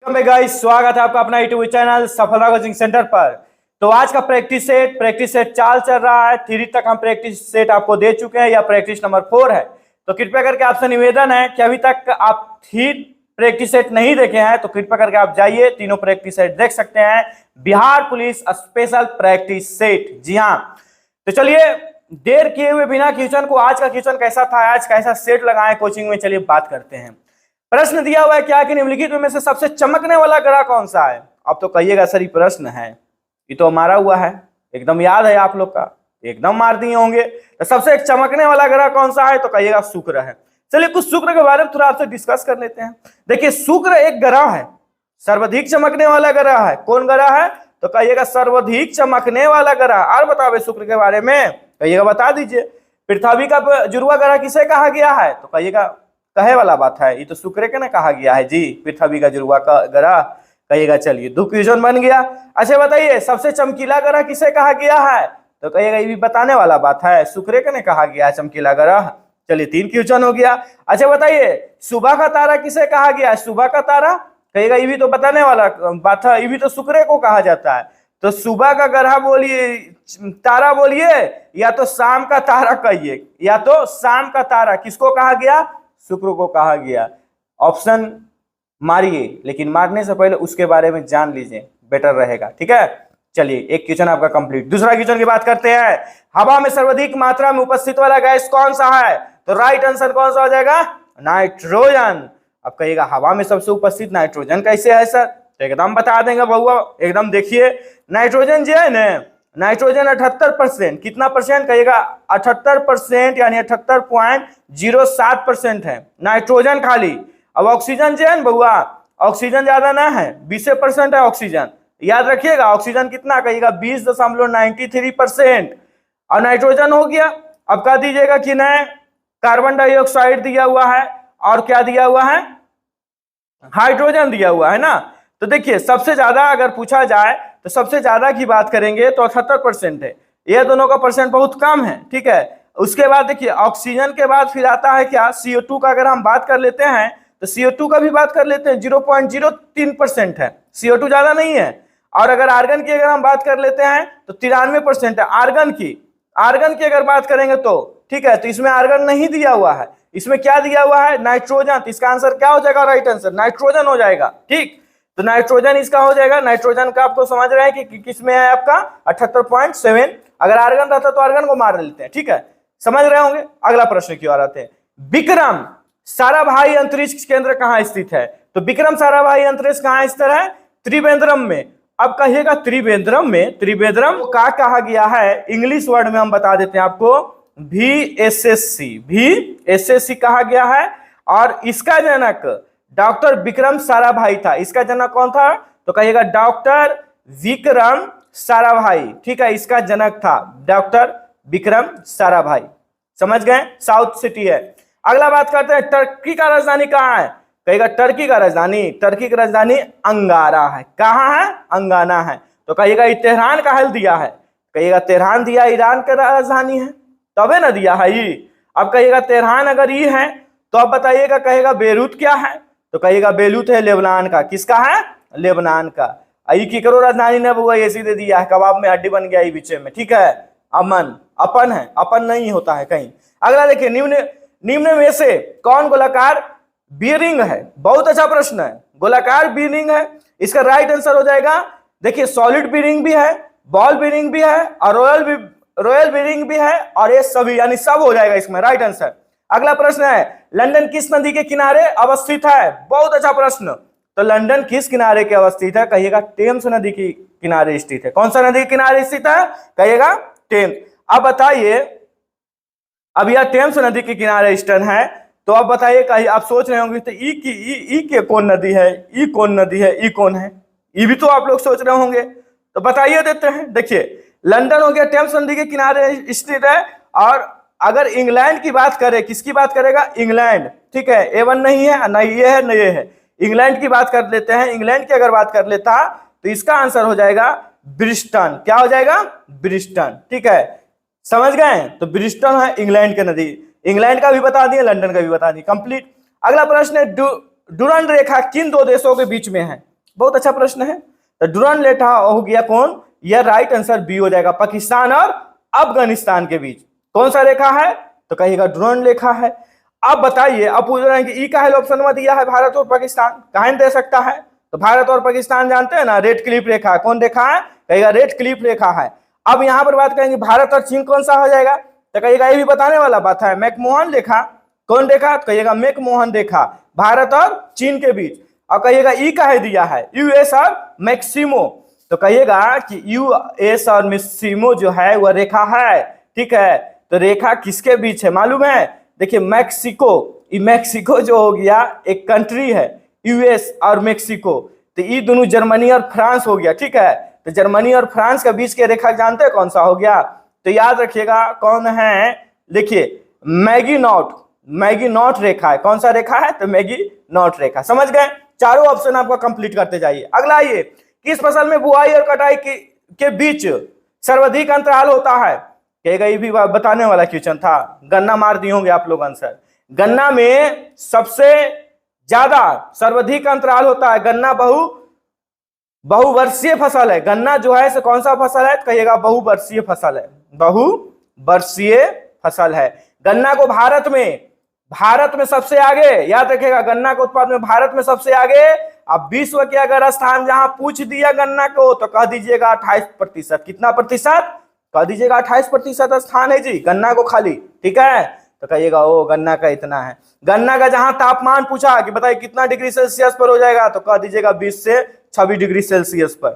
Guys, स्वागत है आपका अपना यूट्यूब चैनल सफलता कोचिंग सेंटर पर। तो आज का प्रैक्टिस सेट चाल चल रहा है। 3 तक हम प्रैक्टिस सेट आपको दे चुके हैं, या प्रैक्टिस नंबर 4 है। तो कृपया करके आपसे निवेदन है कि अभी तक आप 3 प्रैक्टिस सेट नहीं देखे हैं तो कृपया करके आप जाइए, तीनों प्रैक्टिस सेट देख सकते हैं। Bihar police special practice set, जी हाँ। तो चलिए देर किए हुए बिना क्वेश्चन को, आज का क्वेश्चन कैसा था, आज कैसा सेट लगाए कोचिंग में, चलिए बात करते हैं। प्रश्न दिया हुआ है क्या कि निम्नलिखित में से सबसे चमकने वाला ग्रह कौन सा है। अब तो कहिएगा सर ये प्रश्न है, ये तो मारा हुआ है, एकदम याद है आप लोग का, एकदम मार दिए होंगे। तो सबसे चमकने वाला ग्रह कौन सा है, तो कहिएगा शुक्र है। चलिए कुछ शुक्र के बारे में थोड़ा आपसे डिस्कस कर लेते हैं। देखिए शुक्र एक ग्रह है, सर्वाधिक चमकने वाला ग्रह है। कौन ग्रह है, तो कहिएगा सर्वाधिक चमकने वाला ग्रह। और बताओ शुक्र के बारे में, कहिएगा बता दीजिए। पृथ्वी का जुड़वा ग्रह किसे कहा गया है, तो कहिएगा कहे वाला बात है, ये तो शुक्र के ना कहा गया है जी, पृथ्वी का जुड़वा का ग्रह, कहिएगा। चलिए 2 क्वेश्चन बन गया। अच्छा बताइए सबसे चमकीला ग्रह किसे कहा गया है, तो कहिएगा ये भी बताने वाला बात है, शुक्र के ने कहा गया है चमकीला ग्रह। चलिए 3 क्वेश्चन हो गया। अच्छा बताइए सुबह का तारा किसे कहा गया है, सुबह का तारा, कहिएगा ये भी तो बताने वाला बात है, ये भी तो शुक्र को कहा जाता है। तो सुबह का ग्रह बोलिए, तारा बोलिए, या तो शाम का तारा कहिए, या तो शाम का तारा किसको कहा गया, शुक्र को कहा गया। ऑप्शन मारिए, लेकिन मारने से पहले उसके बारे में जान लीजिए, बेटर रहेगा, ठीक है। चलिए एक क्वेश्चन आपका कंप्लीट। दूसरा क्वेश्चन की बात करते हैं। हवा में सर्वाधिक मात्रा में उपस्थित वाला गैस कौन सा है, तो राइट आंसर कौन सा हो जाएगा, नाइट्रोजन। अब कहिएगा हवा में सबसे उपस्थित नाइट्रोजन कैसे है सर, तो एकदम बता देंगे बहुआ, एकदम देखिए। नाइट्रोजन जो है ना, नाइट्रोजन 78%, कितना परसेंट, कहिएगा 78%, यानी 78.07% है नाइट्रोजन खाली। अब ऑक्सीजन जो है ना बहुआ, ऑक्सीजन ज्यादा ना है, 20% है ऑक्सीजन, याद रखिएगा। ऑक्सीजन कितना, कहिएगा 20.93%। और नाइट्रोजन हो गया। अब कह दीजिएगा कि नहीं, कार्बन डाइऑक्साइड दिया हुआ है, और क्या दिया हुआ है, हाइड्रोजन दिया हुआ है ना। तो देखिए सबसे ज्यादा अगर पूछा जाए तो सबसे ज्यादा की बात करेंगे तो 78% है, ये दोनों का परसेंट बहुत कम है, ठीक है। उसके बाद देखिए ऑक्सीजन के बाद फिर आता है क्या, CO2 का अगर हम बात कर लेते हैं तो CO2 का भी बात कर लेते हैं, 0.03% है, CO2 ज्यादा नहीं है। और अगर आर्गन की अगर हम बात कर लेते हैं तो 93% है आर्गन की। आर्गन की अगर बात करेंगे तो ठीक है, तो इसमें आर्गन नहीं दिया हुआ है, इसमें क्या दिया हुआ है, नाइट्रोजन। तो इसका आंसर क्या हो जाएगा, राइट आंसर नाइट्रोजन हो जाएगा, ठीक। तो नाइट्रोजन इसका हो जाएगा। नाइट्रोजन का आपको समझ रहे हैं कि किस में है आपका 78.7। अगर आर्गन रहता तो आर्गन को मार लेते हैं, ठीक है, समझ रहे होंगे। अगला प्रश्न की ओर आते हैं। विक्रम साराभाई अंतरिक्ष केंद्र कहाँ स्थित है, तो विक्रम साराभाई अंतरिक्ष कहाँ स्थित है, त्रिवेंद्रम में। अब कहिएगा त्रिवेंद्रम में, त्रिवेंद्रम का कहा गया है, इंग्लिश वर्ड में हम बता देते हैं आपको, VSSC कहा गया है। और इसका जनक डॉक्टर विक्रम साराभाई था। इसका जनक कौन था, तो कहिएगा डॉक्टर विक्रम साराभाई, ठीक है, इसका जनक था डॉक्टर विक्रम साराभाई, समझ गए, साउथ सिटी है। अगला बात करते हैं, टर्की का राजधानी कहाँ है, कहिएगा टर्की का राजधानी, टर्की की राजधानी अंगारा है। कहाँ है, अंगाना है। तो कहिएगा तेहरान का हल दिया है, कहिएगा तेहरान दिया ईरान का राजधानी है, तबे ना दिया है ये। अब कहिएगा तेहरान अगर ये है तो अब बताइएगा, कहेगा बेरूत क्या है, तो कहिएगा बेरूत है लेबनान का। किसका है, लेबनान का। आई की करो राजधानी ने बुआ ये सीधे दिया है, कबाब में हड्डी बन गया बीच में, ठीक है। अमन अपन है, अपन नहीं होता है कहीं। अगला देखिए, निम्न में से कौन गोलाकार बीयरिंग है, बहुत अच्छा प्रश्न है। गोलाकार बीयरिंग है, इसका राइट आंसर हो जाएगा, देखिए सॉलिड बीयरिंग भी है, बॉल बीयरिंग भी है, और रॉयल बीयरिंग भी है, और ये सभी यानी सब हो जाएगा इसमें, राइट आंसर। अगला प्रश्न है, लंदन किस नदी के किनारे अवस्थित है, बहुत अच्छा प्रश्न। तो लंदन किस किनारे के अवस्थित है, कहिएगा टेम्स नदी के किनारे स्थित है। कौन सा नदी के किनारे स्थित है, कहिएगा टेम्स। अब बताइए, अब यह टेम्स नदी के किनारे स्थित है, तो अब बताइए, कहीं आप सोच रहे होंगे तो ई के कौन नदी है, ई कौन नदी है, ई कौन है, ये भी तो आप लोग सोच रहे होंगे, तो बताइए देते हैं। देखिए लंदन हो गया, टेम्स नदी के किनारे स्थित है। और अगर इंग्लैंड की बात करें, किसकी बात करेगा, इंग्लैंड, ठीक है, A1 नहीं है, ना ये है, ना ये है, इंग्लैंड की बात कर लेते हैं। इंग्लैंड की अगर बात कर लेता तो इसका आंसर हो जाएगा ब्रिस्टन। क्या हो जाएगा, ब्रिस्टन, ठीक है, समझ गए। तो ब्रिस्टन है इंग्लैंड के नदी, इंग्लैंड का भी बता दिए, लंदन का भी बता दिए, कंप्लीट। अगला प्रश्न है, डुरंड रेखा किन 2 देशों के बीच में है, बहुत अच्छा प्रश्न है। तो डुरंड रेखा हो गया कौन, यह राइट आंसर बी हो जाएगा, पाकिस्तान और अफगानिस्तान के बीच कौन सा रेखा है, तो कहिएगा डुरंड रेखा है। अब बताइए, अब पूछ रहे हैं कि ई का है ऑप्शन में दिया है भारत और पाकिस्तान, कहां दे सकता है, तो भारत और पाकिस्तान जानते हैं ना, रेड क्लिफ रेखा है, कौन रेखा है, कहिएगा रेड क्लिफ रेखा है। अब यहां पर बात करेंगे भारत और चीन कौन सा हो जाएगा, तो कहिएगा ये भी बताने वाला बात है, मैकमोहन रेखा, कौन रेखा, तो कहिएगा मैकमोहन रेखा, भारत और चीन के बीच। और कहिएगा ई का है दिया है यूएस और मैक्सिमो, तो कहिएगा कि यूएस और मैक्सिमो जो है वह रेखा है, ठीक है। तो रेखा किसके बीच है मालूम है, देखिए मैक्सिको, ये मैक्सिको जो हो गया एक कंट्री है, यूएस और मैक्सिको, तो ये दोनों जर्मनी और फ्रांस हो गया, ठीक है। तो जर्मनी और फ्रांस के बीच के रेखा जानते हैं कौन सा हो गया, तो याद रखिएगा कौन है, देखिए मैगी नॉट रेखा है, कौन सा रेखा है, तो मैगी नॉट रेखा, समझ गए। चारों ऑप्शन आपका कंप्लीट करते जाइए। अगला आइए, किस फसल में बुआई और कटाई के बीच सर्वाधिक अंतराल होता है, कहेगा ये भी बताने वाला क्वेश्चन था, गन्ना मार दिए होंगे आप लोग आंसर। गन्ना में सबसे ज्यादा सर्वाधिक अंतराल होता है, गन्ना बहुवर्षीय फसल है, गन्ना जो है से कौन सा फसल है, कहिएगा बहुवर्षीय फसल है, बहुवर्षीय फसल है। गन्ना को भारत में सबसे आगे, याद रखिएगा गन्ना के उत्पादन में भारत में सबसे आगे। अब विश्व के अगर स्थान जहां पूछ दिया गन्ना को तो कह दीजिएगा 28%, कितना प्रतिशत, कह दीजिएगा 28% स्थान है जी गन्ना को खाली, ठीक है। तो कहिएगा ओ गन्ना का इतना है। गन्ना का जहां तापमान पूछा कि बताइए कितना डिग्री सेल्सियस पर हो जाएगा, तो कह दीजिएगा 20 से 26 डिग्री सेल्सियस पर,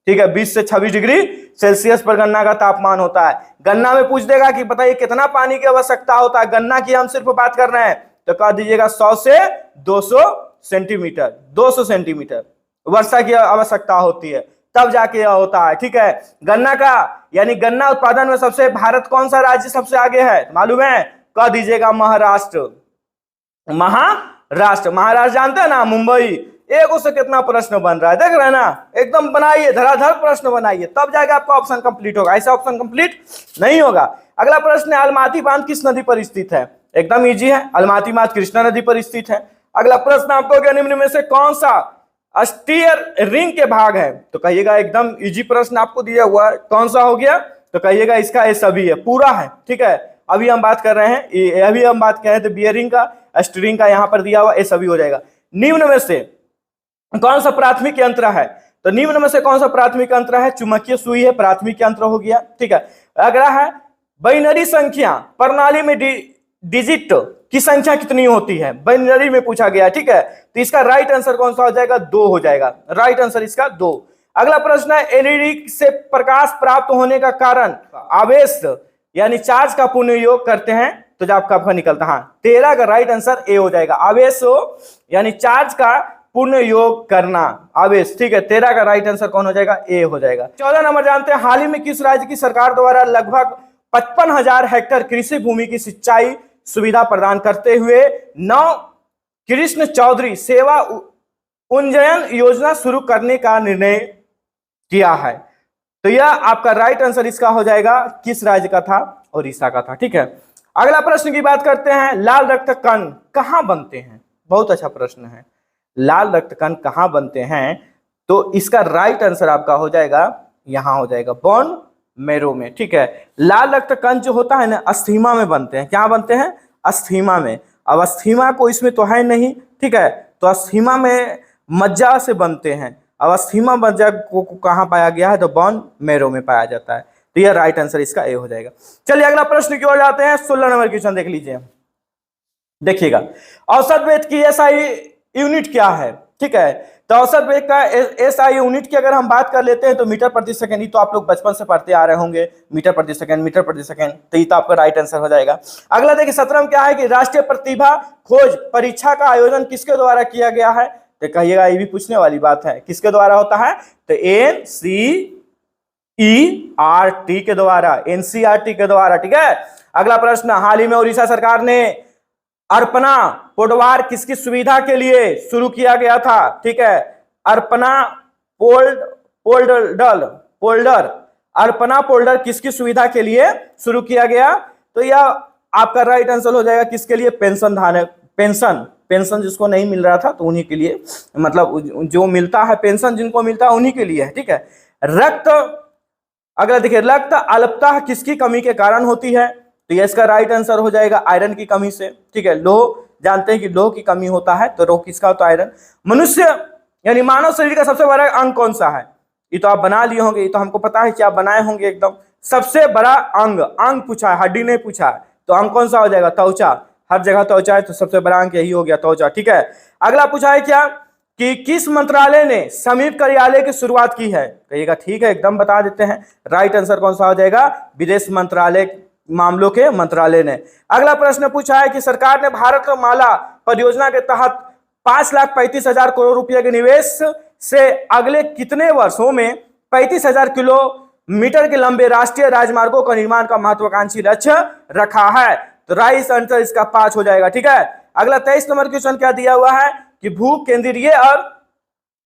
ठीक है, 20 से 26 डिग्री सेल्सियस पर गन्ना का तापमान होता है। गन्ना में पूछ देगा कि बताइए कितना पानी की आवश्यकता होता है, गन्ना की हम सिर्फ बात कर रहे हैं, तो कह दीजिएगा 100 से 200 सेंटीमीटर, 200 सेंटीमीटर वर्षा की आवश्यकता होती है, तब जाके यह होता है, ठीक है। गन्ना का यानी गन्ना उत्पादन में सबसे भारत कौन सा राज्य सबसे आगे है मालूम है, कह दीजिएगा महाराष्ट्र। महाराष्ट्र जानते हैं ना, मुंबई, एक उससे कितना प्रश्न बन रहा है, देख रहे हैं ना, एकदम बनाइए, धराधर प्रश्न बनाइए, तब जाके आपका ऑप्शन कंप्लीट होगा, ऐसा ऑप्शन कंप्लीट नहीं होगा। अगला प्रश्न है, अलमाती बांध किस नदी पर स्थित है, एकदम इजी है, अलमाती बांध कृष्णा नदी पर स्थित है। अगला प्रश्न आपको क्या निम्न में से कौन सा स्टीयर रिंग के भाग है, तो कहिएगा एकदम इजी प्रश्न आपको दिया हुआ है, कौन सा हो गया, तो कहिएगा इसका ये सभी है, पूरा है, ठीक है। अभी हम बात कर रहे हैं, अभी हम बात कर रहे हैं तो बियरिंग का, स्टीयरिंग का यहाँ पर दिया हुआ, ये सभी हो जाएगा। निम्न में से कौन सा प्राथमिक यंत्र है, तो निम्न में से कौन सा प्राथमिक यंत्र है, चुंबकीय सुई है, प्राथमिक यंत्र हो गया, ठीक है। अगला है बाइनरी संख्या प्रणाली में डिजिट की संख्या कितनी होती है, बाइनरी में पूछा गया, ठीक है। तो इसका राइट आंसर कौन सा हो जाएगा, 2 हो जाएगा, राइट आंसर इसका 2। अगला प्रश्न है, एलईडी से प्रकाश प्राप्त होने का कारण आवेश यानी चार्ज का पुनः योग करते हैं तो जब आपका निकलता है, 13 का राइट आंसर ए हो जाएगा, आवेश हो यानी चार्ज का पुनः योग करना, आवेश, ठीक है। 13 का राइट आंसर कौन हो जाएगा, ए हो जाएगा। 14 नंबर जानते हैं, हाल ही में किस राज्य की सरकार द्वारा लगभग 55,000 हेक्टेयर कृषि भूमि की सिंचाई सुविधा प्रदान करते हुए नव कृष्ण चौधरी सेवा उन्नयन योजना शुरू करने का निर्णय किया है, तो यह आपका राइट आंसर इसका हो जाएगा, किस राज्य का था, ओडिशा का था, ठीक है। अगला प्रश्न की बात करते हैं, लाल रक्त कण कहां बनते हैं, बहुत अच्छा प्रश्न है, लाल रक्त कण कहां बनते हैं, तो इसका राइट आंसर आपका हो जाएगा, यहां हो जाएगा, बोन मैरो में, ठीक है। लाल रक्त कण जो होता है ना, अस्थीमा में बनते हैं, क्या बनते हैं, अस्थीमा में। अब अस्थीमा को इसमें तो है नहीं, ठीक है, तो अस्थीमा में मज्जा से बनते हैं, अब अस्थीमा मज्जा को कहां पाया गया है, तो बोन मैरो में पाया जाता है, तो यह राइट आंसर इसका ए हो जाएगा। चलिए अगला प्रश्न की ओर जाते हैं, 16 नंबर क्वेश्चन देख लीजिए, देखिएगा, औसत वेग की एसआई यूनिट क्या है, ठीक है। तो औसत वेग का एसआई यूनिट की अगर हम बात कर लेते हैं तो मीटर प्रति सेकंड, ही तो आप लोग बचपन से पढ़ते आ रहे होंगे, मीटर प्रति सेकंड, तो ये तो आपका राइट आंसर हो जाएगा। अगला देखिए 17 क्या है कि राष्ट्रीय प्रतिभा खोज परीक्षा का आयोजन किसके द्वारा किया गया है, तो कहिएगा ये भी पूछने वाली बात है, किसके द्वारा होता है, तो एनसीईआरटी के द्वारा, एनसीईआरटी के द्वारा, ठीक है। अगला प्रश्न, हाल ही में उड़ीसा सरकार ने अर्पणा पोडवार किसकी सुविधा के लिए शुरू किया गया था, ठीक है। अर्पणा पोल्डर किसकी सुविधा के लिए शुरू किया गया, तो यह आपका राइट आंसर हो जाएगा, किसके लिए, पेंशन जिसको नहीं मिल रहा था तो उन्हीं के लिए, मतलब जो मिलता है पेंशन जिनको मिलता है उन्हीं के लिए है, ठीक है। रक्त, अगला देखिए, रक्त अल्पता किसकी कमी के कारण होती है, तो ये इसका राइट आंसर हो जाएगा आयरन की कमी से, ठीक है। लोह, जानते हैं कि लोह की कमी होता है, तो लोह किसका होता है, आयरन। मनुष्य यानी मानव शरीर का सबसे बड़ा अंग कौन सा है, ये तो आप बना लिए होंगे, ये तो हमको पता है कि आप बनाए होंगे एकदम। सबसे बड़ा अंग, अंग पूछा है, हड्डी नहीं पूछा है, तो अंग कौन सा हो जाएगा, त्वचा। हर जगह त्वचा है, तो सबसे बड़ा अंग यही हो गया, त्वचा, ठीक है। अगला पूछा है क्या कि किस मंत्रालय ने समीप कार्यालय की शुरुआत की है, कहिएगा ठीक है, एकदम बता देते हैं। राइट आंसर कौन सा हो जाएगा, विदेश मंत्रालय, मामलों के मंत्रालय ने। अगला प्रश्न पूछा है कि सरकार ने भारत माला परियोजना के तहत 5,35,000 करोड़ रुपए के निवेश से अगले कितने वर्षों में 35,000 किलोमीटर के लंबे राष्ट्रीय राजमार्गों का निर्माण का महत्वाकांक्षी लक्ष्य रखा है, तो राइट आंसर इसका 5 हो जाएगा, ठीक है। अगला 23 नंबर क्वेश्चन क्या दिया हुआ है कि भू केंद्रीय और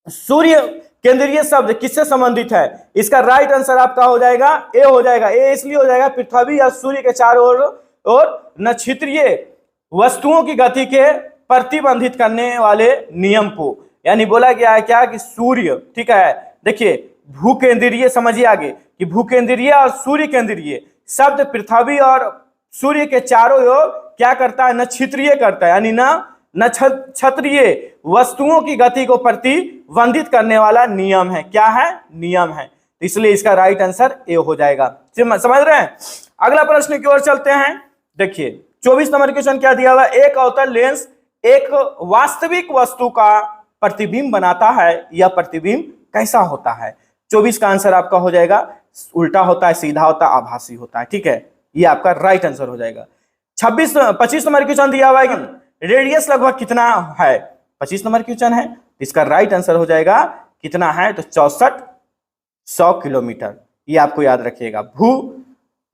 सूर्य केंद्रीय शब्द किससे संबंधित है, इसका राइट आंसर आपका हो जाएगा ए हो जाएगा। ए इसलिए हो जाएगा पृथ्वी और सूर्य के चारों ओर नक्षत्रीय वस्तुओं की गति के प्रतिबंधित करने वाले नियम को, यानी बोला गया है क्या कि सूर्य, ठीक है। देखिए भू केंद्रीय समझिए आगे कि भू केंद्रीय और सूर्य केंद्रीय शब्द पृथ्वी और सूर्य के चारों ओर क्या करता है, नक्षत्रीय करता है, यानी नक्षत्रीय वस्तुओं की गति को प्रतिबंधित करने वाला नियम है, क्या है, नियम है, तो इसलिए इसका राइट आंसर ए हो जाएगा। समझ रहे हैं। अगला प्रश्न की ओर चलते हैं। देखिए 24 नंबर क्वेश्चन क्या दिया हुआ, एक अवतल लेंस एक वास्तविक वस्तु का प्रतिबिंब बनाता है, यह प्रतिबिंब कैसा होता है। 24 का आंसर आपका हो जाएगा उल्टा होता है, सीधा होता है, आभासी होता है, ठीक है, ये आपका राइट आंसर हो जाएगा। 25 नंबर क्वेश्चन दिया हुआ है कि रेडियस लगभग कितना है, 25 नंबर क्वेश्चन है, इसका राइट आंसर हो जाएगा कितना है, तो 6400 किलोमीटर, ये आपको याद रखिएगा।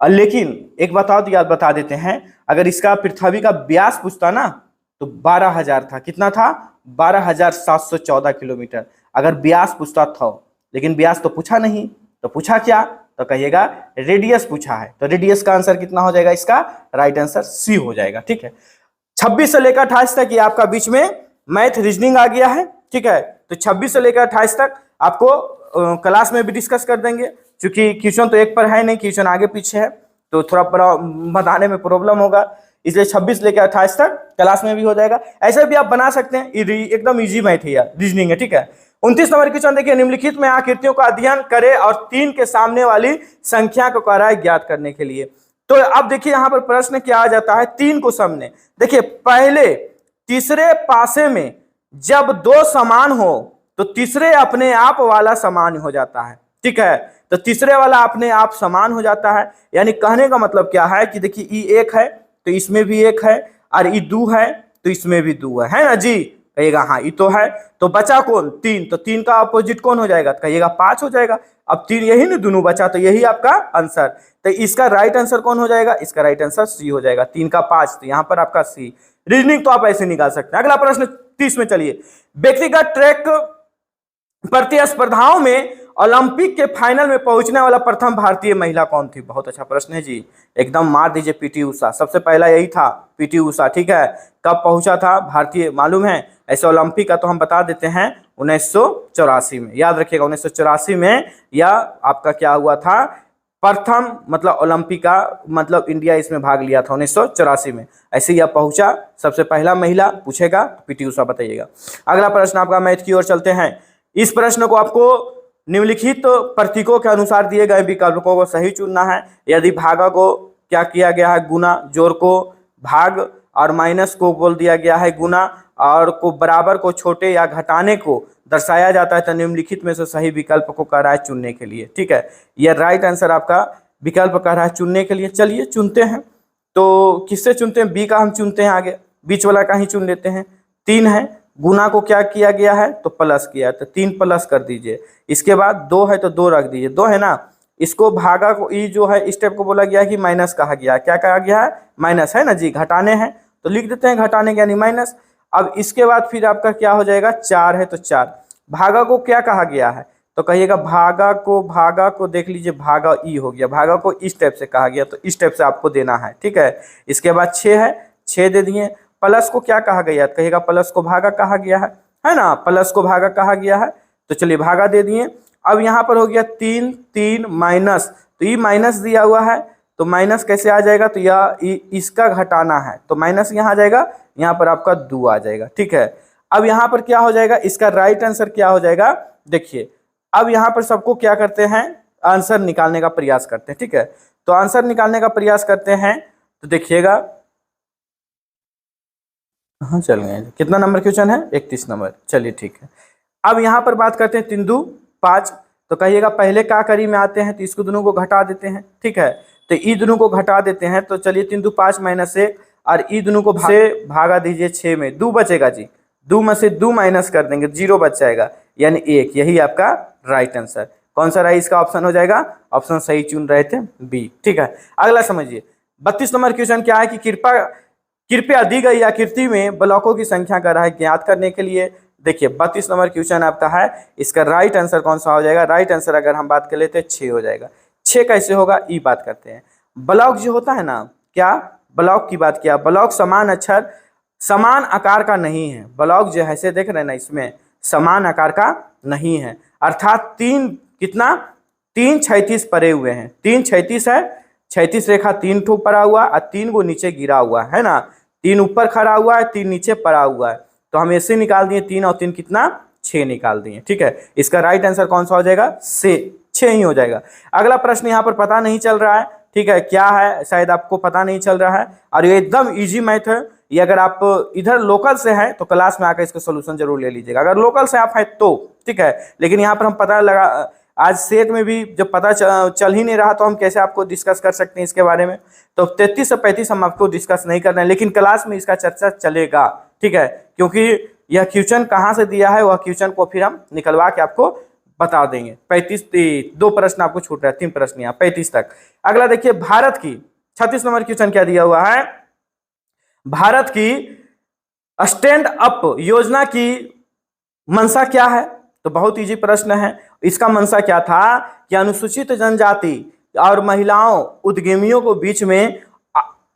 लेकिन एक याद बता देते हैं, अगर इसका पृथ्वी का व्यास पूछता ना तो 12,000 था, कितना था, 12,714 किलोमीटर अगर व्यास पूछता था, लेकिन व्यास तो पूछा नहीं, तो पूछा क्या, तो कहिएगा रेडियस पूछा है, तो रेडियस का आंसर कितना हो जाएगा, इसका राइट आंसर सी हो जाएगा, ठीक है। 26 से लेकर 28 तक ये आपका बीच में मैथ रीजनिंग आ गया है, ठीक है, तो 26 से लेकर 28 तक आपको क्लास में भी डिस्कस कर देंगे, क्योंकि क्वेश्चन तो एक पर है नहीं, क्वेश्चन आगे पीछे है, तो थोड़ा बताने में प्रॉब्लम होगा, इसलिए 26 लेकर 28 तक क्लास में भी हो जाएगा। ऐसे भी आप बना सकते हैं, एकदम इजी मैथ है यार, रीजनिंग है, ठीक है। 29 नंबर क्वेश्चन देखिए, निम्नलिखित में आकृतियों का अध्ययन करें और 3 के सामने वाली संख्या को कराए ज्ञात करने के लिए। तो अब देखिए यहाँ पर प्रश्न क्या आ जाता है, 3 को सामने, देखिए पहले तीसरे पासे में जब 2 समान हो तो तीसरे अपने आप वाला समान हो जाता है, ठीक है, तो तीसरे वाला अपने आप समान हो जाता है, यानी कहने का मतलब क्या है कि देखिए ई 1 है तो इसमें भी 1 है, और ई 2 है तो इसमें भी 2 है ना जी, कहिएगा हाँ ये तो है, तो बचा कौन, 3, तो 3 का अपोजिट कौन हो जाएगा, कहिएगा 5 हो जाएगा। अब 3 यही ना दोनों बचा, तो यही आपका आंसर, तो इसका राइट आंसर कौन हो जाएगा, इसका राइट आंसर सी हो जाएगा, 3 का 5, तो यहाँ पर आपका सी। रीजनिंग तो आप ऐसे निकाल सकते हैं। अगला प्रश्न 30 में चलिए, व्यक्तिगत ट्रैक प्रतिस्पर्धाओं में ओलंपिक के फाइनल में पहुंचने वाला प्रथम भारतीय महिला कौन थी, बहुत अच्छा प्रश्न है जी, एकदम मार दीजिए, पीटी उषा, सबसे पहला यही था, पीटी उषा, ठीक है। कब पहुंचा था भारतीय, मालूम है, ऐसे ओलंपिक का तो हम बता देते हैं 1984 में, याद रखिएगा 1984 में, या आपका क्या हुआ था, प्रथम मतलब ओलंपिक का मतलब इंडिया इसमें भाग लिया था 1984 में, ऐसे ही आप पहुंचा, सबसे पहला महिला पूछेगा पीटी उषा बताइएगा। अगला प्रश्न आपका मैथ की ओर चलते हैं। इस प्रश्न को आपको निम्नलिखित प्रतीकों के अनुसार दिए गए विकल्पों को सही चुनना है। यदि भागा को क्या किया गया है, गुना, जोड़ को भाग और माइनस को बोल दिया गया है गुना, और को बराबर को छोटे या घटाने को दर्शाया जाता है, तो निम्नलिखित में से सही विकल्प को कह रहा है चुनने के लिए, ठीक है। यह राइट आंसर आपका विकल्प कह रहा है चुनने के लिए। चलिए चुनते हैं, तो किससे चुनते हैं, बी का हम चुनते हैं, आगे बीच वाला का ही चुन लेते हैं। 3 है, गुना को क्या किया गया है, तो प्लस किया है, तो 3 प्लस कर दीजिए। इसके बाद 2 है तो 2 रख दीजिए, 2 है ना। इसको भागा को ई जो है स्टेप को बोला गया कि माइनस कहा गया, क्या कहा गया है, माइनस है ना जी, घटाने हैं तो लिख देते हैं घटाने यानी माइनस। अब इसके बाद फिर आपका क्या हो जाएगा, 4 है तो 4। भागा को क्या कहा गया है, तो कहिएगा भागा को देख लीजिए, भागा ई हो गया, भागा को इस टाइप से कहा गया, तो इस टाइप से आपको देना है, ठीक है। इसके बाद 6 है, 6 दे दिए। प्लस को क्या कहा गया, कहेगा प्लस को भागा कहा गया है ना, प्लस को भागा कहा गया है। तो चलिए भागा दे दिए। अब यहाँ पर हो गया 3 3 माइनस, तो ये माइनस दिया हुआ है तो माइनस कैसे आ जाएगा, तो यह इसका घटाना है तो माइनस यहाँ आ जाएगा, यहाँ पर आपका 2 आ जाएगा। ठीक है, अब यहाँ पर क्या हो जाएगा, इसका राइट आंसर क्या हो जाएगा, देखिए अब यहाँ पर सबको क्या करते हैं, आंसर निकालने का प्रयास करते हैं। ठीक है, तो आंसर निकालने का प्रयास करते हैं तो देखिएगा हाँ चल गए, कितना नंबर क्वेश्चन है, 31 नंबर। चलिए ठीक है, अब यहाँ पर बात करते हैं 3 2 5, तो कहिएगा पहले का करी में आते हैं तो इसको दोनों को घटा देते हैं। ठीक है, तो ई दोनों को घटा देते हैं, तो चलिए 3 2 5 माइनस 1 और ई दोनों को से भागा दीजिए 6 में, 2 बचेगा जी, 2 में से 2 माइनस कर देंगे, 0 बच जाएगा यानी 1। यही आपका राइट आंसर कौन सा रहा, इसका ऑप्शन हो जाएगा, ऑप्शन सही चुन रहे थे बी। ठीक है, अगला समझिए 32 नंबर क्वेश्चन क्या है कि कृपया दी गई आकृति में ब्लॉकों की संख्या का राह ज्ञात करने के लिए। देखिए 32 नंबर क्वेश्चन आपका है, इसका राइट आंसर कौन सा हो जाएगा, राइट आंसर अगर हम बात कर लेते हैं 6 हो जाएगा। 6 कैसे होगा, ई बात करते हैं। ब्लॉक जो होता है ना, क्या ब्लॉक की बात किया, ब्लॉक समान अक्षर समान आकार का नहीं है। ब्लॉक जो है, ऐसे देख रहे हैं ना, इसमें समान आकार का नहीं है, अर्थात 3 कितना 3 36 परे हुए हैं, 3 36 है, 36 रेखा 3 ठो पड़ा हुआ और 3 को नीचे गिरा हुआ है ना, 3 ऊपर खड़ा हुआ है, 3 नीचे पड़ा हुआ है, तो हम ऐसे निकाल दिए 3 और 3 कितना 6 निकाल दिए। ठीक है, इसका राइट आंसर कौन सा हो जाएगा, से 6 ही हो जाएगा। अगला प्रश्न यहाँ पर पता नहीं चल रहा है, ठीक है, क्या है शायद आपको पता नहीं चल रहा है, और ये एकदम इजी मैथ है। ये अगर आप इधर लोकल से हैं तो क्लास में आकर इसका सोल्यूशन जरूर ले लीजिएगा, अगर लोकल से आप हैं तो ठीक है, लेकिन यहाँ पर हम पता लगा आज सेट में भी जब पता चल ही नहीं रहा तो हम कैसे आपको डिस्कस कर सकते हैं इसके बारे में। तो 33 से 35 हम आपको डिस्कस नहीं कर रहे हैं, लेकिन क्लास में इसका चर्चा चलेगा। ठीक है, क्योंकि यह क्वेश्चन कहाँ से दिया है, वह क्वेश्चन को फिर हम निकलवा के आपको बता देंगे। 35 2 प्रश्न आपको छूट रहा है, 3 प्रश्न यहाँ 35 तक। अगला देखिए भारत की 36 नंबर क्वेश्चन क्या दिया हुआ है, भारत की स्टैंड अप योजना की मंशा क्या है, तो बहुत इजी प्रश्न है। इसका मंशा क्या था कि अनुसूचित जनजाति और महिलाओं उद्यमियों को बीच में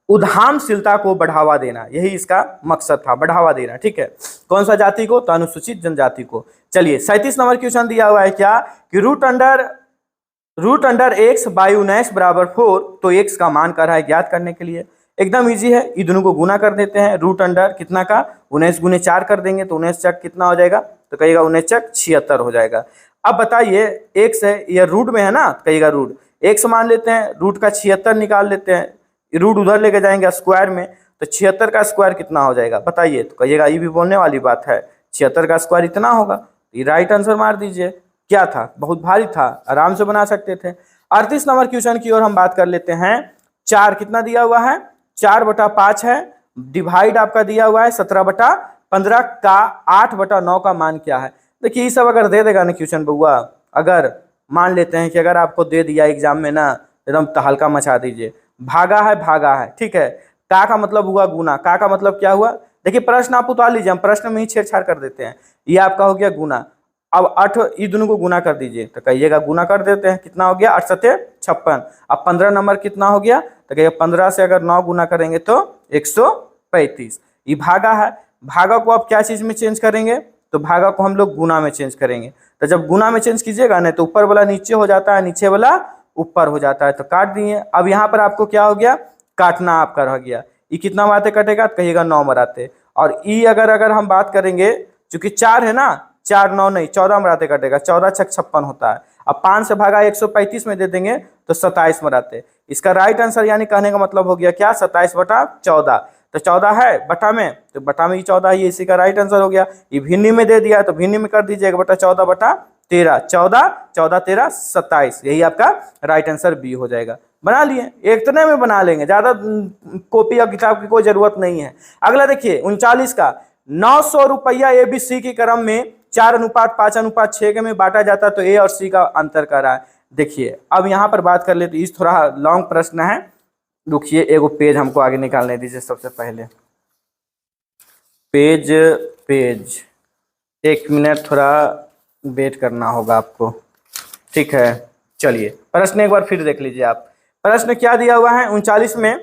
उद्यमशीलता को बढ़ावा देना, यही इसका मकसद था, बढ़ावा देना। ठीक है, कौन सा जाति को, तो अनुसूचित जनजाति को। चलिए 37 नंबर क्वेश्चन दिया हुआ है क्या कि रूट अंडर x बाई 19 बराबर 4, तो x का मान कर रहा है ज्ञात करने के लिए। एकदम इजी है, ये दोनों को गुना कर देते हैं, रूट अंडर कितना का 19 गुने 4 कर देंगे तो 19 चक कितना हो जाएगा, तो कहिएगा 19 चक 76 हो जाएगा। अब बताइए x है, यह रूट में है ना, कहिएगा रूट x मान लेते हैं, रूट का 76 निकाल लेते हैं, रूट उधर लेके जाएंगे स्क्वायर में, तो 76 का स्क्वायर कितना हो जाएगा बताइए, तो कहिएगा ये भी बोलने वाली बात है, 76 का स्क्वायर इतना होगा। ये राइट आंसर मार दीजिए। क्या था, बहुत भारी था, आराम से बना सकते थे। 38 नंबर क्वेश्चन की ओर हम बात कर लेते हैं। 4 कितना दिया हुआ है, 4/5 है, डिवाइड आपका दिया हुआ है 17/15 का 8/9 का मान क्या है। देखिए ये सब अगर दे देगा ना क्वेश्चन बउआ, अगर मान लेते हैं कि अगर आपको दे दिया एग्जाम में ना, एकदम तहलका मचा दीजिए। भागा है, ठीक है, का मतलब हुआ गुना, का मतलब क्या हुआ, देखिए प्रश्न आप उतार लीजिए, हम प्रश्न में ही छेड़छाड़ कर देते हैं। ये आपका हो गया गुना, अब 8 ये दोनों को गुना कर दीजिए, तो कहिएगा गुना कर देते हैं, कितना हो गया 8 7 56। अब 15 नंबर कितना हो गया, तो कहिए 15 से अगर 9 गुना करेंगे तो 135। ये भागा है, भागा को आप क्या चीज में चेंज करेंगे, तो भागा को हम लोग गुना में चेंज करेंगे। तो जब गुना में चेंज कीजिएगा ना, तो ऊपर वाला नीचे हो जाता है, नीचे वाला ऊपर हो जाता है, तो काट दिए। अब यहाँ पर आपको क्या हो गया, काटना आपका रह गया। ये कितना बातें कटेगा, तो कहिएगा 9 मराते। और ई अगर हम बात करेंगे, चूंकि 4 है ना, 4 9 नहीं 14 मराते कटेगा, 14 छक 56 होता है। अब 5 से भागा 135 में दे देंगे तो 27 मराते। इसका राइट आंसर यानी कहने का मतलब हो गया क्या, 27/14। तो 14 है बटा में, तो बटा में ये 14 है, इसी का राइट आंसर हो गया। ये भिन्नी में दे दिया तो भिन्नी में कर दीजिएगा, बटा 14/13, 14 14 13 27, यही आपका राइट आंसर बी हो जाएगा। बना लिए, इतने में बना लेंगे, ज्यादा कॉपी या किताब की कोई जरूरत नहीं है। अगला देखिए 39 का, 900 रुपया ABC के क्रम में 4:5:6 के में बांटा जाता है, तो ए और सी का अंतर कर रहा है। देखिए अब यहाँ पर बात कर लेते, इस थोड़ा लॉन्ग प्रश्न है, रुकिए एगो पेज हमको आगे निकालने दीजिए। सबसे पहले पेज 1 मिनट थोड़ा वेट करना होगा आपको, ठीक है। चलिए प्रश्न एक बार फिर देख लीजिए आप। प्रश्न क्या दिया हुआ है 39 में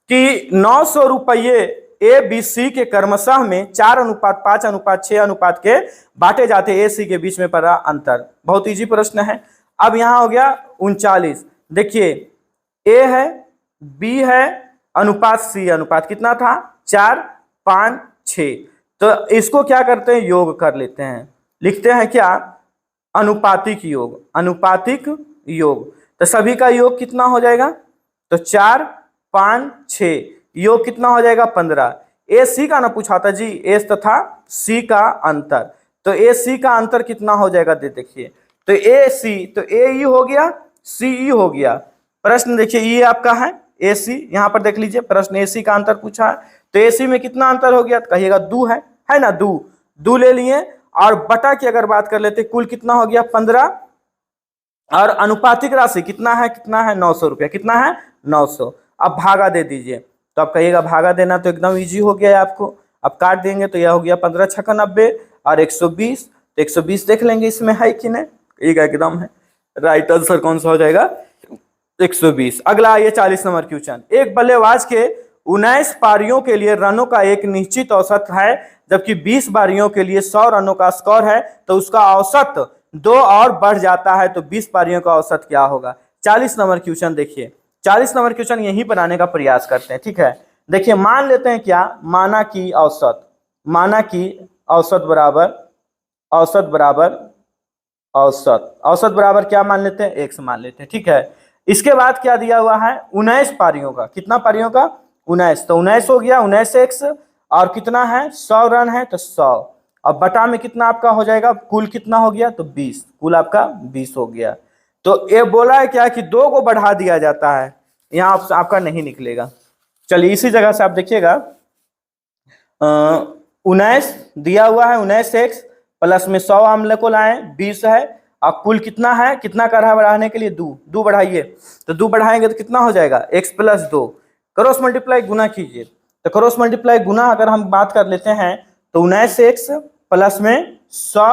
कि 900 रुपये ए बी सी के क्रमशः में 4:5:6 के बांटे जाते ए सी के बीच में पड़ा अंतर। बहुत इजी प्रश्न है। अब यहां हो गया 39। देखिए ए है, बी है, अनुपात सी, अनुपात कितना था 4:5:6। तो इसको क्या करते हैं, योग कर लेते हैं। लिखते हैं क्या, अनुपातिक योग, अनुपातिक योग। तो सभी का योग कितना हो जाएगा, तो 4:5:6 योग कितना हो जाएगा 15। ए सी का ना पूछा था जी, ए तथा सी का अंतर। तो ए सी का अंतर कितना हो जाएगा देखिए, तो ए सी, तो ए ई हो गया, सी ई हो गया। प्रश्न देखिए ये आपका है ए सी, यहां पर देख लीजिए प्रश्न ए सी का अंतर पूछा है। तो ए सी में कितना अंतर हो गया, तो कहिएगा 2 है ना, 2 ले लिए। और बटा की अगर बात कर लेते, कुल कितना हो गया 15, और अनुपातिक राशि कितना है 900 रुपया, कितना है 900। अब भागा दे दीजिए, तो आप कहिएगा भागा देना तो एकदम इजी हो गया है आपको। अब काट देंगे तो यह हो गया 15 छक्का 90 और 120, तो 120 देख लेंगे इसमें है कि नहीं, कहिएगा एकदम है। राइट आंसर कौन सा हो जाएगा 120। अगला आइए 40 नंबर क्वेश्चन। एक बल्लेबाज के 19 पारियों के लिए रनों का एक निश्चित औसत है, जबकि 20 पारियों के लिए 100 रनों का स्कोर है, तो उसका औसत 2 और बढ़ जाता है, तो 20 पारियों का औसत क्या होगा। 40 नंबर क्वेश्चन देखिए, 40 नंबर क्वेश्चन यहीं बनाने का प्रयास करते हैं, ठीक है। देखिए मान लेते हैं क्या, माना की औसत, माना की औसत बराबर, औसत बराबर औसत, औसत बराबर क्या मान लेते हैं, x मान लेते हैं, ठीक है। इसके बाद क्या दिया हुआ है 19 पारियों का, कितना पारियों का 19, तो 19 हो गया 19x, और कितना है 100 रन है तो 100, अब बटा में कितना आपका हो जाएगा, कुल कितना हो गया तो 20, कुल आपका 20 हो गया। तो ये बोला है क्या कि 2 को बढ़ा दिया जाता है, यहाँ आपका नहीं निकलेगा। चलिए इसी जगह से आप देखिएगा 19 दिया हुआ है, 19x प्लस में 100 हम लोग को लाए 20 है, और कुल कितना है, कितना कर रहा है बढ़ाने के लिए 2 बढ़ाइए, तो 2 बढ़ाएंगे तो कितना हो जाएगा x + 2, क्रॉस मल्टीप्लाई गुना कीजिए। तो क्रॉस मल्टीप्लाई गुना अगर हम बात कर लेते हैं तो 19x प्लस में 100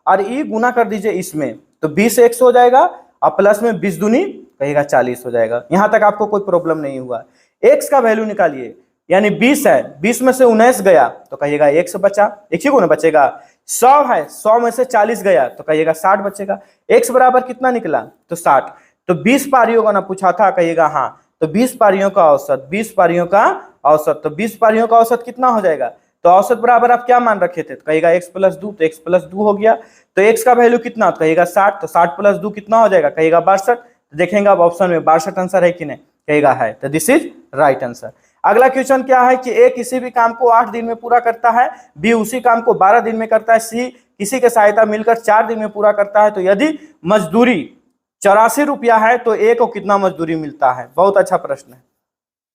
और ई गुना कर दीजिए इसमें, तो 20x हो जाएगा, और प्लस में 20 दूनी कहिएगा 40 हो जाएगा। यहां तक आपको कोई प्रॉब्लम नहीं हुआ। x का वैल्यू निकालिए, यानी 20 है, 20 में से 19 गया तो कहिएगा x बचा, एक ही गुना बचेगा। 100 है, 100 में से 40 गया तो कहिएगा 60 बचेगा। x बराबर कितना निकला तो 60। तो 20 पारियों का ना पूछा था, कहिएगा हाँ, तो 20 पारियों का औसत, 20 पारियों का औसत, तो 20 पारियों का औसत कितना हो जाएगा, तो औसत बराबर आप क्या मान रखे थे, तो कहिएगा x + 2, तो x + 2 हो गया। तो x का वैल्यू कितना, तो कहिएगा 60, तो 60 + 2 कितना हो जाएगा, कहिएगा 62। तो देखेंगे अब ऑप्शन में 62 आंसर है कि नहीं, कहेगा है, तो दिस इज राइट आंसर। अगला क्वेश्चन क्या है कि ए किसी भी काम को 8 दिन में पूरा करता है, बी उसी काम को 12 दिन में करता है, सी किसी के सहायता मिलकर 4 दिन में पूरा करता है, तो यदि मजदूरी 84 रुपया है तो ए को कितना मजदूरी मिलता है। बहुत अच्छा प्रश्न है।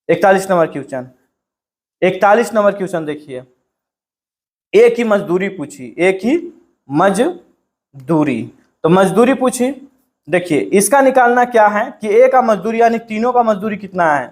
41 नंबर क्वेश्चन, 41 नंबर क्वेश्चन देखिए, ए की मजदूरी पूछी, ए की मजदूरी, तो मजदूरी पूछी। देखिए इसका निकालना क्या है कि ए का मजदूरी यानी तीनों का मजदूरी कितना है,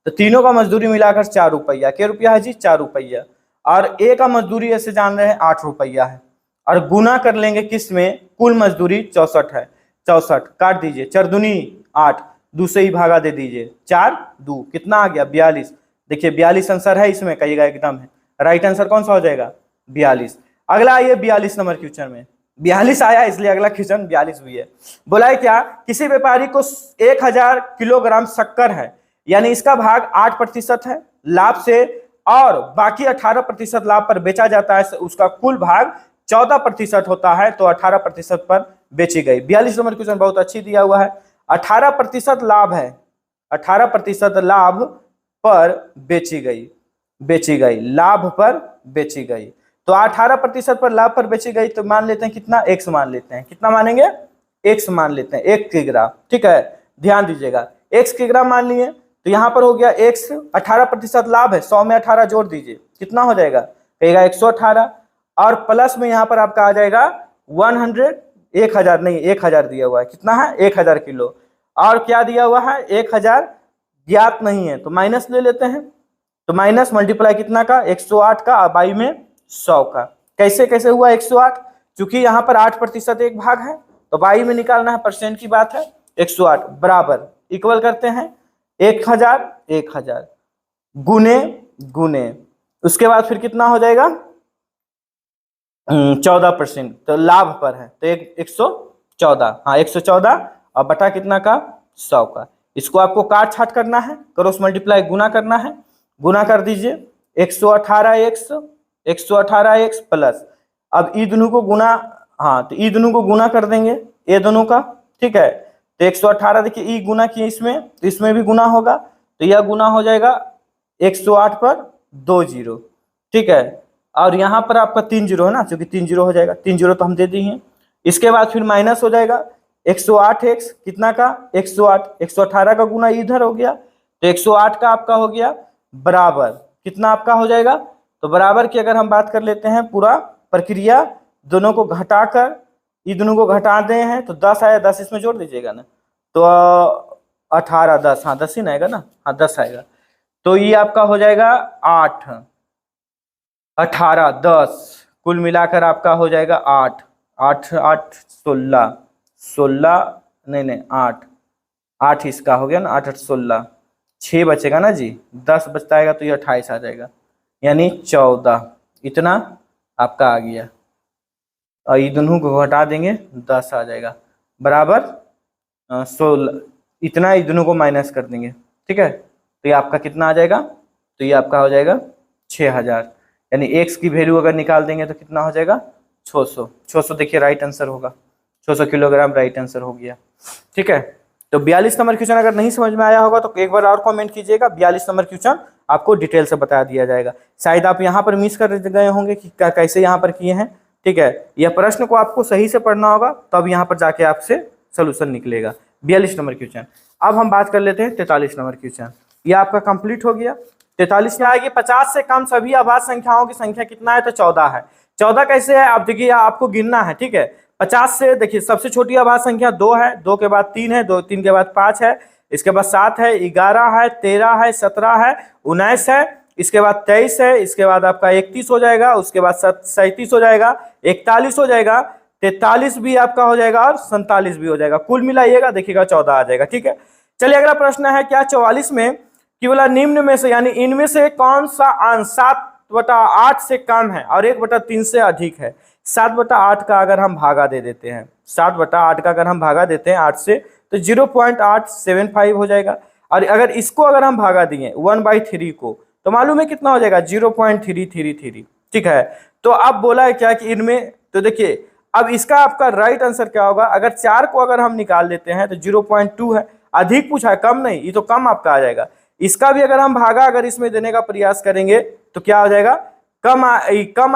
तो तीनों का मजदूरी मिलाकर 4 रुपया, क्या रुपया है जी 4 रुपया, और ए का मजदूरी ऐसे जान रहे हैं 8 रुपया है, और गुना कर लेंगे किस में, कुल मजदूरी 64 है, 64 काट दीजिए, 4 दूनी 8, 2 से ही भागा दे दीजिए, 4 2 कितना आ गया 42। देखिए 42 आंसर है इसमें, कहिएगा एकदम है राइट आंसर कौन सा हो जाएगा 42। अगला आइए 42 नंबर क्वेश्चन में, 42 आया इसलिए अगला क्वेश्चन 42 भी है। बोला है क्या, किसी व्यापारी को 1000 किलोग्राम शक्कर है, यानी इसका भाग 8% है लाभ से, और बाकी 18% लाभ पर बेचा जाता है, उसका कुल भाग 14% होता है, तो 18% पर बेची गई। 42 नंबर क्वेश्चन बहुत अच्छी दिया हुआ है। 18% लाभ है, 18% लाभ पर बेची गई, बेची गई, लाभ पर बेची गई, तो 18% पर लाभ पर बेची गई, तो मान लेते हैं कितना x मान लेते हैं, कितना मानेंगे x मान लेते हैं 1 किलोग्राम, ठीक है ध्यान दीजिएगा, x किलोग्राम मान लिए, तो यहाँ पर हो गया x, 18% लाभ है, 100 में 18 जोड़ दीजिए कितना हो जाएगा, कहेगा 118, और प्लस में यहाँ पर आपका आ जाएगा 100, 1000 नहीं 1000 दिया हुआ है, कितना है 1000 किलो, और क्या दिया हुआ है 1000 ज्ञात नहीं है, तो माइनस ले लेते हैं, तो माइनस मल्टीप्लाई कितना का 108 का, बाई में 100 का, कैसे कैसे हुआ 108, चूंकि यहाँ पर 8% एक भाग है, तो बाई में निकालना है, परसेंट की बात है, 108 बराबर इक्वल करते हैं 1000 1000 गुने गुने उसके बाद फिर कितना हो जाएगा 14%, तो लाभ पर है तो 114, हाँ 114 और बटा कितना का 100 का। इसको आपको काट छाट करना है, क्रॉस मल्टीप्लाई गुना करना है, गुना कर दीजिए 118x 118x प्लस, अब ई दोनों को गुना, हाँ तो ई दोनों को गुना कर देंगे ये दोनों का, ठीक है। तो 118 देखिए ई गुना किए इसमें, तो इसमें भी गुना होगा, तो यह गुना हो जाएगा 108 पर 2 जीरो, ठीक है। और यहाँ पर आपका 3 जीरो है ना, क्योंकि 3 जीरो हो जाएगा, 3 जीरो तो हम दे दिए हैं। इसके बाद फिर माइनस हो जाएगा 108x कितना का 108, 118 का गुना इधर हो गया, तो 108 का आपका हो गया बराबर कितना आपका हो जाएगा, तो बराबर की अगर हम बात कर लेते हैं पूरा प्रक्रिया दोनों को घटाकर, ये दोनों को घटा दे हैं तो 10 आया, 10 इसमें जोड़ दीजिएगा ना, तो 18 10, हाँ 10 ही ना आएगा ना, हाँ 10 आएगा, तो ये आपका हो जाएगा 8 18 10, कुल मिलाकर आपका हो जाएगा 8 8 8 16 16, नहीं 8 8 इसका हो गया ना, 8 8 16, 6 बचेगा ना जी, 10 बचता आएगा तो ये 28 आ जाएगा, यानी 14, इतना आपका आ गया। और ये दोनों को घटा देंगे 10 आ जाएगा बराबर 16, इतना ये दोनों को माइनस कर देंगे, ठीक है। तो ये आपका कितना आ जाएगा, तो ये आपका हो जाएगा 6000, यानी x की वैल्यू अगर निकाल देंगे तो कितना हो जाएगा 600, 600 देखिए राइट आंसर होगा, 600 किलोग्राम राइट आंसर हो गया, ठीक है। तो 42 नंबर क्वेश्चन अगर नहीं समझ में आया होगा तो एक बार और कमेंट कीजिएगा, 42 नंबर क्वेश्चन आपको डिटेल से बता दिया जाएगा। शायद आप यहाँ पर मिस कर गए होंगे कि कैसे यहाँ पर किए हैं, ठीक है। यह प्रश्न को आपको सही से पढ़ना होगा तब यहाँ पर जाके आपसे सोल्यूशन निकलेगा। 42 नंबर क्वेश्चन। अब हम बात कर लेते हैं 43 नंबर क्वेश्चन, ये आपका कंप्लीट हो गया। 43 में आएगी 50 से कम सभी अभाज्य संख्याओं की संख्या कितना है, तो 14 है। 14 कैसे है, आप देखिए आपको गिनना है, ठीक है। 50 से देखिए सबसे छोटी अभाज्य संख्या 2 है, 2 के बाद 3 है, 2 3 के बाद 5 है, इसके बाद 7 है, 11 है, 13 है, 17 है, 19 है, इसके बाद 23 है, इसके बाद आपका 31 हो जाएगा, उसके बाद 37 हो जाएगा, 41 हो जाएगा, 43 भी आपका हो जाएगा और 47 भी हो जाएगा। कुल मिलाइएगा देखिएगा 14 आ जाएगा, ठीक है। चलिए अगला प्रश्न है, क्या 44 में केवल निम्न में से यानी इनमें से कौन सा अंश 7/8 से कम है और 1/3 से अधिक है। 7/8 का अगर हम भागा दे देते हैं, 7/8 का अगर हम भागा देते हैं 8 से तो 0.875 हो जाएगा, और अगर इसको अगर हम भागा दिए 1/3 को तो मालूम है कितना हो जाएगा 0.333, ठीक है। तो अब बोला है क्या कि इनमें, तो देखिए अब इसका आपका राइट आंसर क्या होगा, अगर 4 को अगर हम निकाल लेते हैं तो 0.2 है, अधिक पूछा है कम नहीं, ये तो कम आपका आ जाएगा। इसका भी अगर हम भागा अगर इसमें देने का प्रयास करेंगे तो क्या हो जाएगा, कम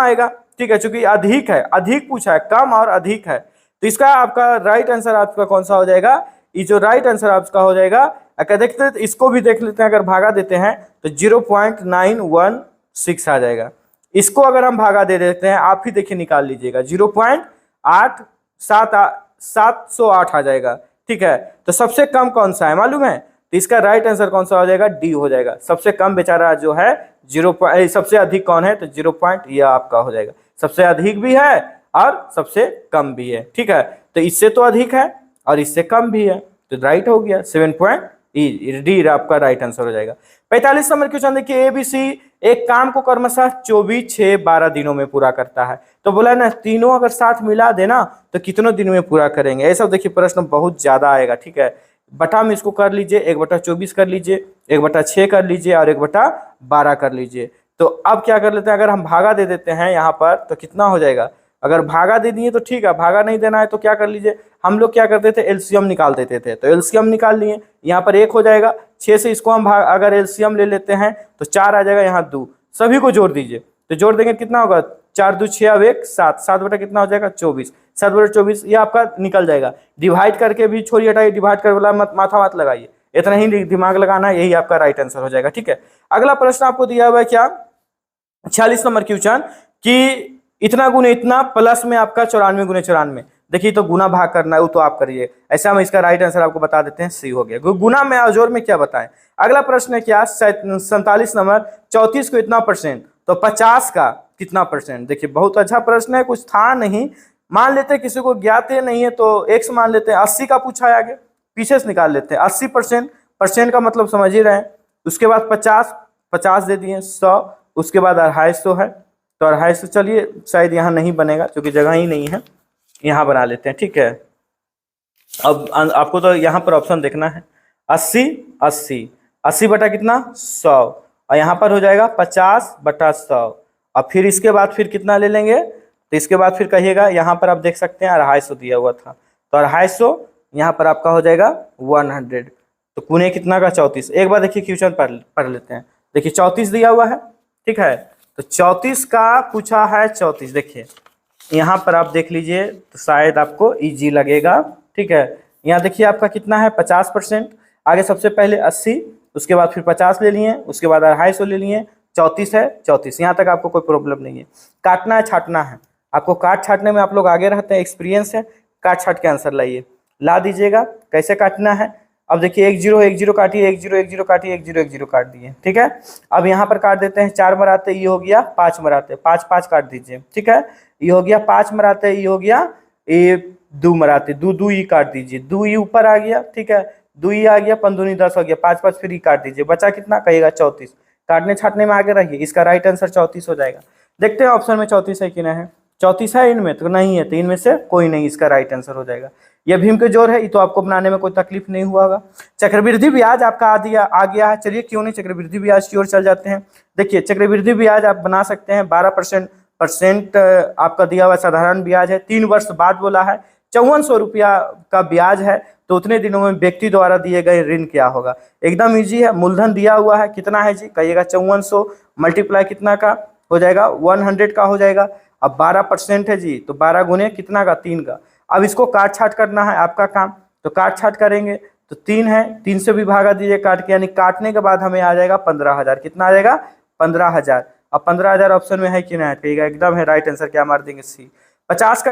आएगा, ठीक है, चूंकि अधिक है, अधिक पूछा है, कम और अधिक है, तो इसका आपका राइट आंसर आपका कौन सा हो जाएगा, ये जो राइट आंसर आपका हो जाएगा, अगर देखते हैं इसको भी देख लेते हैं, अगर भागा देते हैं तो 0.916 आ जाएगा। इसको अगर हम भागा दे देते हैं, आप ही देखिए निकाल लीजिएगा 0.8708 आ जाएगा, ठीक है। तो सबसे कम कौन सा है मालूम है, तो इसका राइट आंसर कौन सा हो जाएगा, डी हो जाएगा। सबसे कम बेचारा जो है 0, सबसे अधिक कौन है तो 0. यह आपका हो जाएगा, सबसे अधिक भी है और सबसे कम भी है, ठीक है। तो इससे तो अधिक है और इससे कम भी है, तो राइट हो गया 7. डी आपका राइट आंसर हो जाएगा। 45 नंबर क्वेश्चन देखिए, ABC एक काम को क्रमशः 24, 6, 12 दिनों में पूरा करता है, तो बोला ना तीनों अगर साथ मिला देना तो कितनों दिन में पूरा करेंगे। ऐसा देखिए प्रश्न बहुत ज्यादा आएगा, ठीक है। बटा में इसको कर लीजिए, 1/24 कर लीजिए, 1/6 कर लीजिए और 1/12 कर लीजिए। तो अब क्या कर लेते हैं, अगर हम भागा दे देते हैं यहाँ पर तो कितना हो जाएगा, अगर भागा दे दिए तो ठीक है, भागा नहीं देना है तो क्या कर लीजिए, हम लोग क्या करते थे एलसीएम निकाल देते थे, तो एलसीएम निकाल लिए, यहाँ पर 1 हो जाएगा, 6 से इसको हम अगर एलसीएम ले लेते हैं तो 4 आ जाएगा, यहाँ 2, सभी को जोड़ दीजिए, तो जोड़ देंगे कितना होगा 4 2 6 अब 1 7, 7 बटा कितना हो जाएगा 24, 7/24 ये आपका निकल जाएगा। डिवाइड करके भी छोड़िए, हटाइए, डिवाइड कर वाला माथा मत लगाइए, इतना ही दिमाग लगाना है, यही आपका राइट आंसर हो जाएगा, ठीक है। अगला प्रश्न आपको दिया हुआ है क्या 46 नंबर क्वेश्चन, कि इतना गुने इतना प्लस में आपका 94 गुने 94, देखिए तो गुना भाग करना है वो तो आप करिए, ऐसा हम इसका राइट आंसर आपको बता देते हैं, सी हो गया। गुना में और जोड़ में क्या बताएं। अगला प्रश्न है क्या 47 नंबर, 34 को इतना परसेंट तो 50 का कितना परसेंट। देखिए बहुत अच्छा प्रश्न है, कुछ था नहीं, मान लेते किसी को ज्ञात नहीं है तो x मान लेते हैं, 80 का पूछा है, आगे पीछे से निकाल लेते हैं 80%, परसेंट का मतलब समझ ही रहे हैं। उसके बाद 50 50 दे दिए, 100 उसके बाद 250 है, तो 250 चलिए शायद यहाँ नहीं बनेगा क्योंकि जगह ही नहीं है, यहाँ बना लेते हैं, ठीक है। अब आपको तो यहाँ पर ऑप्शन देखना है 80 80 80 बटा कितना 100, और यहाँ पर हो जाएगा 50 बटा 100, और फिर इसके बाद फिर कितना ले लेंगे, तो इसके बाद फिर कहिएगा, यहाँ पर आप देख सकते हैं 250 दिया हुआ था, तो 250 यहाँ पर आपका हो जाएगा 100, तो पुणे कितना का 34। एक बार देखिए क्वेश्चन पढ़ लेते हैं। देखिए 34 दिया हुआ है, ठीक है, तो 34 का पूछा है 34। देखिए यहाँ पर आप देख लीजिए तो शायद आपको इजी लगेगा, ठीक है। यहाँ देखिए आपका कितना है 50%, आगे सबसे पहले 80, उसके बाद फिर 50 ले लिए, उसके बाद 250 ले लिए, 34 है 34, यहाँ तक आपको कोई प्रॉब्लम नहीं है। काटना है छाटना है, आपको काट छाटने में आप लोग आगे रहते हैं, एक्सपीरियंस है, काट छाट के आंसर लाइए, ला दीजिएगा। कैसे काटना है, अब देखिए 1 0 1 0 काटिए, 1 0 1 0 काटिए, 1 0 1 0 काट दिए, ठीक है। अब यहाँ पर काट देते हैं, 4 मराते ये हो गया, 5 मराते 5 5 काट दीजिए, ठीक है। ये हो गया 5 मराते, ये हो गया, ये 2 मराते 2 2 ई काट दीजिए, 2 ई ऊपर आ गया, ठीक है, 2 ई आ गया, 5 दूनी 10 हो गया, 5 5 फिर ई काट दीजिए, बचा कितना कहिएगा 34। काटने छाटने में आगे रहिए, इसका राइट आंसर 34 हो जाएगा। देखते हैं ऑप्शन में 34 है कि नहीं है, 34 है इनमें तो नहीं है, तो इनमें से कोई नहीं इसका राइट आंसर हो जाएगा। यह भीम के जोड़ है, ये तो आपको बनाने में कोई तकलीफ नहीं हुआ होगा। चक्रवृद्धि ब्याज आपका आ गया है, चलिए क्यों नहीं चक्रवृद्धि ब्याज की ओर चल जाते हैं। देखिए चक्रवृद्धि ब्याज आप बना सकते हैं, 12% आपका दिया हुआ साधारण ब्याज है, 3 वर्ष बाद बोला है, 5400 रुपया का ब्याज है, तो उतने दिनों में व्यक्ति द्वारा दिए गए ऋण क्या होगा। एकदम इजी है, मूलधन दिया हुआ है, कितना है जी कहिएगा 5400 मल्टीप्लाई कितना का हो जाएगा 100 का हो जाएगा। अब 12% है जी, तो 12 गुने कितना का 3 का। अब इसको काट छाट करना है आपका काम, तो काट छाट करेंगे तो 3 है, 3 से भी भागा दीजिए काट के, यानी काटने के बाद हमें आ जाएगा 15,000, कितना आ जाएगा 15,000। अब 15,000 ऑप्शन में है कि नहीं कहिएगा, एकदम है, राइट आंसर क्या मार देंगे सी। 50 का